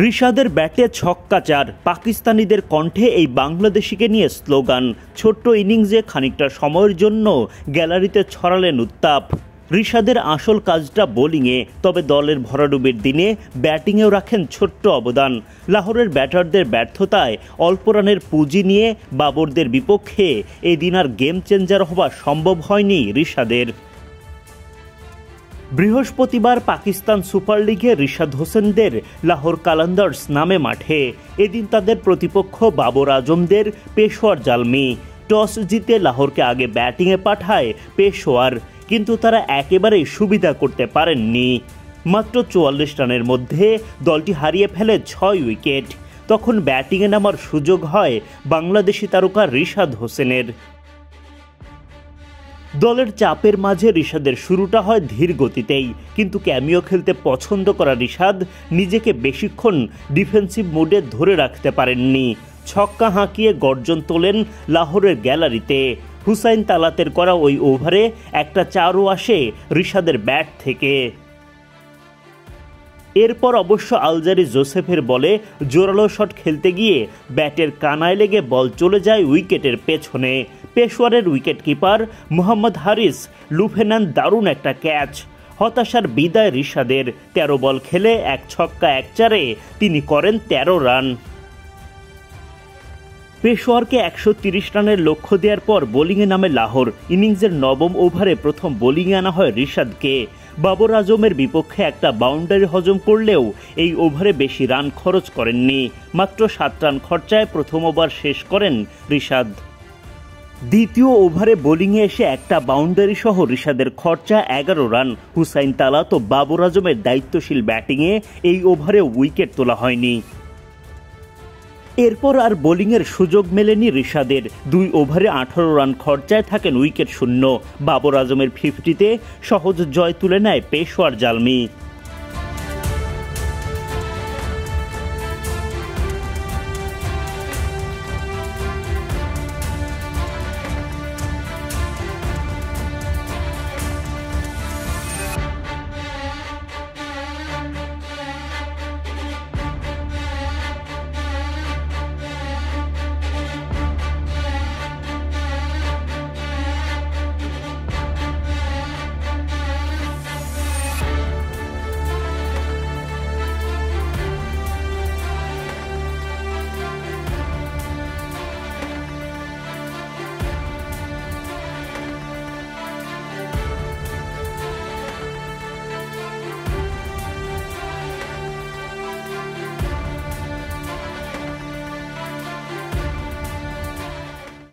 রিশাদের ব্যাটে ছক্কা চার, পাকিস্তানিদের কণ্ঠে এই বাংলাদেশিকে নিয়ে স্লোগান। ছোট্ট ইনিংসে খানিকটা সময়ের জন্য গ্যালারিতে ছড়ালেন উত্তাপ। রিশাদের আসল কাজটা বোলিংয়ে, তবে দলের ভরাডুবির দিনে ব্যাটিংয়েও রাখেন ছোট্ট অবদান। লাহোরের ব্যাটারদের ব্যর্থতায় অল্প রানের পুঁজি নিয়ে বাবরদের বিপক্ষে এদিন আর গেম চেঞ্জার হওয়া সম্ভব হয়নি রিশাদের। বৃহস্পতিবার পাকিস্তান সুপার লিগে রিশাদ হোসেনদের লাহোর কালান্দার্স নামে মাঠে। এদিন তাদের প্রতিপক্ষ বাবর আজমদের পেশোয়ার জালমি। টস জিতে লাহোরকে আগে ব্যাটিংয়ে পাঠায় পেশোয়ার, কিন্তু তারা একেবারেই সুবিধা করতে পারেননি। মাত্র ৪৪ রানের মধ্যে দলটি হারিয়ে ফেলে ৬ উইকেট। তখন ব্যাটিংয়ে নামার সুযোগ হয় বাংলাদেশি তারকা রিশাদ হোসেনের। দলের চাপের মাঝে রিশাদের শুরুটা হয় ধীর গতিতেই, কিন্তু ক্যামিও খেলতে পছন্দ করা রিশাদ নিজেকে বেশিক্ষণ ডিফেন্সিভ মোডে ধরে রাখতে পারেননি। ছক্কা হাঁকিয়ে গর্জন তোলেন লাহোরের গ্যালারিতে। হুসাইন তালাতের করা ওই ওভারে একটা চারও আসে রিশাদের ব্যাট থেকে। এরপর অবশ্য আলজারি জোসেফের বলে জোরালো শট খেলতে গিয়ে ব্যাটের কানায় লেগে বল চলে যায় উইকেটের পেছনে। পেশোয়ারের উইকেট কিপার মোহাম্মদ হারিস লুফে নেন দারুণ একটা ক্যাচ। হতাশার বিদায় রিশাদের। ১৩ বল খেলে ১ ছক্কা ১ চারে তিনি করেন ১৩ রান। পেশোয়ারকে ১৩০ রানের লক্ষ্য দেওয়ার পর বোলিংয়ে নামে লাহোর। ইনিংসের নবম ওভারে প্রথম বোলিংয়ে আনা হয় রিশাদকে। বাবর আজমের বিপক্ষে একটা বাউন্ডারি হজম করলেও এই ওভারে বেশি রান খরচ করেননি। মাত্র ৭ রান খরচায় প্রথম ওভার শেষ করেন রিশাদ। দ্বিতীয় ওভারে বোলিংয়ে এসে একটা বাউন্ডারি সহ রিশাদের খরচা ১১ রান। হুসাইন তালাত ও বাবর আজমের দায়িত্বশীল ব্যাটিংয়ে এই ওভারে উইকেট তোলা হয়নি। এরপর আর বোলিংয়ের সুযোগ মেলেনি রিশাদের। ২ ওভারে ১৮ রান খরচায় থাকেন উইকেট শূন্য। বাবর আজমের ৫০তে সহজ জয় তুলে নেয় পেশোয়ার জালমি।